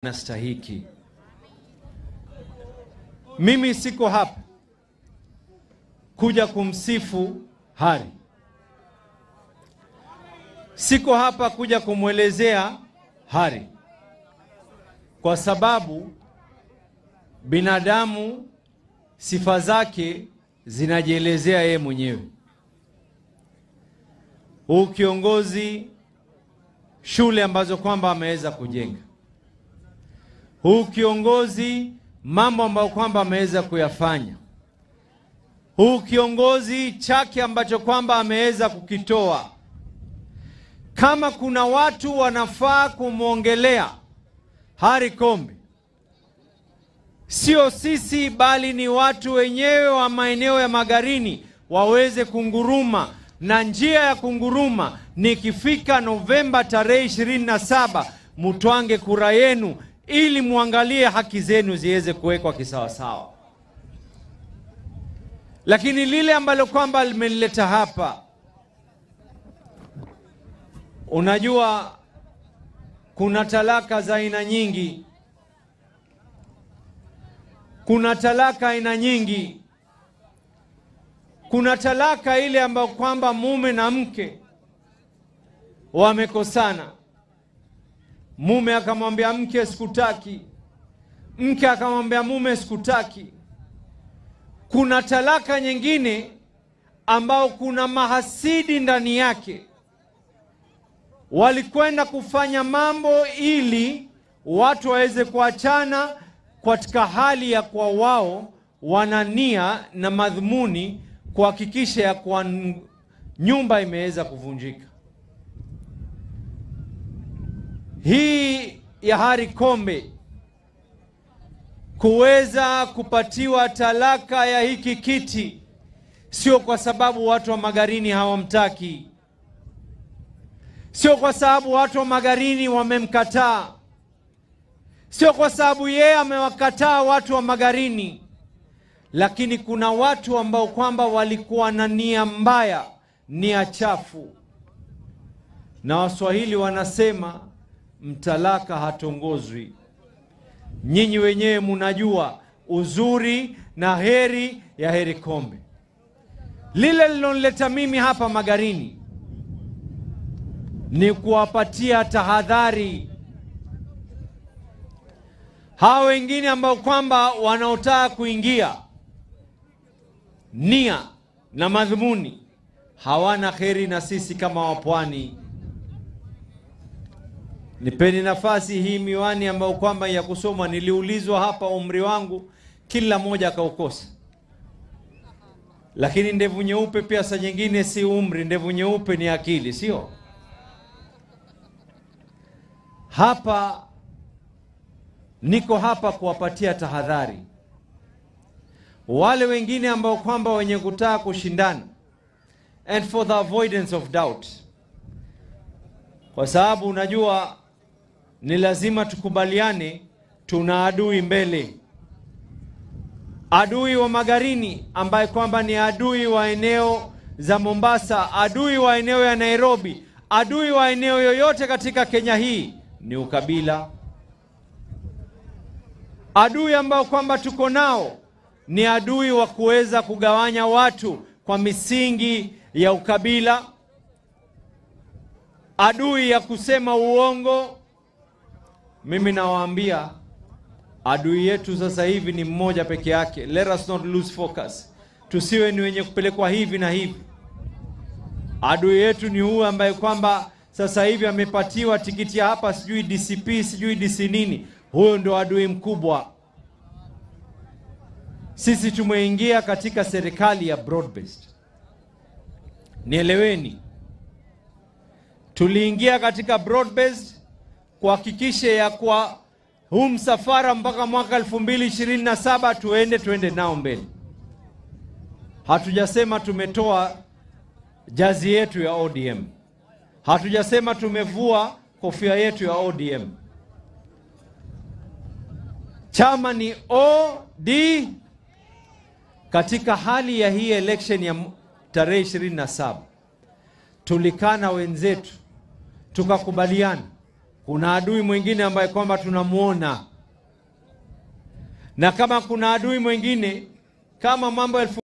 Nastahiki. Mimi siko hapa kuja kumsifu Hari. Siko hapa kuja kumwelezea Hari. Kwa sababu binadamu sifa zake zinajielezea yeye mwenyewe. Huu kiongozi, shule ambazo kwamba ameweza kujenga. Huu kiongozi, mambo ambayo kwamba ameweza kuyafanya. Huu kiongozi, chake ambacho kwamba ameweza kukitoa. Kama kuna watu wanafaa kumwongelea Hari Kombe, sio sisi bali ni watu wenyewe wa maeneo ya Magarini waweze kunguruma, na njia ya kunguruma ni ikifika Novemba tarehe 27 mutwange kura yenu ili muangalie haki zenu ziweze kuwekwa kisawasawa. Lakini lile ambalo kwamba limeleta hapa, unajua kuna talaka za aina nyingi. Kuna talaka aina nyingi. Kuna talaka ile ambayo kwamba mume na mke wamekosana. Mume akamwambia mke sikutaki, mke akamwambia mume sikutaki. Kuna talaka nyingine ambao kuna mahasidi ndani yake. Walikwenda kufanya mambo ili watu waweze kuachana katika hali ya kwa wao wanania na madhumuni kuhakikisha ya kwa nyumba imeweza kuvunjika. Hii ya Hari Kombe kuweza kupatiwa talaka ya hiki kiti sio kwa sababu watu wa Magarini hawamtaki. Sio kwa sababu watu wa Magarini wamemkataa. Sio kwa sababu yeye amewakataa watu wa Magarini. Lakini kuna watu ambao kwamba walikuwa na nia mbaya, nia chafu. Na Waswahili wanasema mtalaka hatongozwi. Nyinyi wenyewe mnajua uzuri na heri ya Hari Kombe. Lile lilonileta mimi hapa Magarini ni kuwapatia tahadhari hao wengine ambao kwamba wanaotaka kuingia, nia na madhumuni hawana kheri na sisi kama wapwani. Nipeni nafasi hii miwani ambao kwamba ya kusoma. Niliulizwa hapa umri wangu, kila moja akaukosa. Lakini ndevu nyeupe pia saa nyingine si umri, ndevu nyeupe ni akili, sio? Hapa niko hapa kuwapatia tahadhari wale wengine ambao kwamba wenye kutaka kushindana, and for the avoidance of doubt, kwa sababu unajua ni lazima tukubaliane, tuna adui mbele. Adui wa Magarini ambaye kwamba ni adui wa eneo za Mombasa, adui wa eneo ya Nairobi, adui wa eneo yoyote katika Kenya hii ni ukabila. Adui ambao kwamba tuko nao ni adui wa kuweza kugawanya watu kwa misingi ya ukabila, adui ya kusema uongo. Mimi nawaambia adui yetu sasa hivi ni mmoja peke yake. Let us not lose focus. Tusiwe ni wenye kupelekwa hivi na hivi. Adui yetu ni huyu ambaye kwamba sasa hivi amepatiwa tikiti ya hapa sijui DCP sijui DC nini. Huyo ndio adui mkubwa. Sisi tumeingia katika serikali ya broad based. Nieleweni. Tuliingia katika broad based kuhakikisha ya kwa huu msafara mpaka mwaka 2027 tuende nao mbele. Hatujasema tumetoa jazi yetu ya ODM. Hatujasema tumevua kofia yetu ya ODM. Chama ni OD. Katika hali ya hii election ya tarehe 27 tulikana wenzetu tukakubaliana kuna adui mwingine ambaye kwamba tunamuona, na kama kuna adui mwingine kama mambo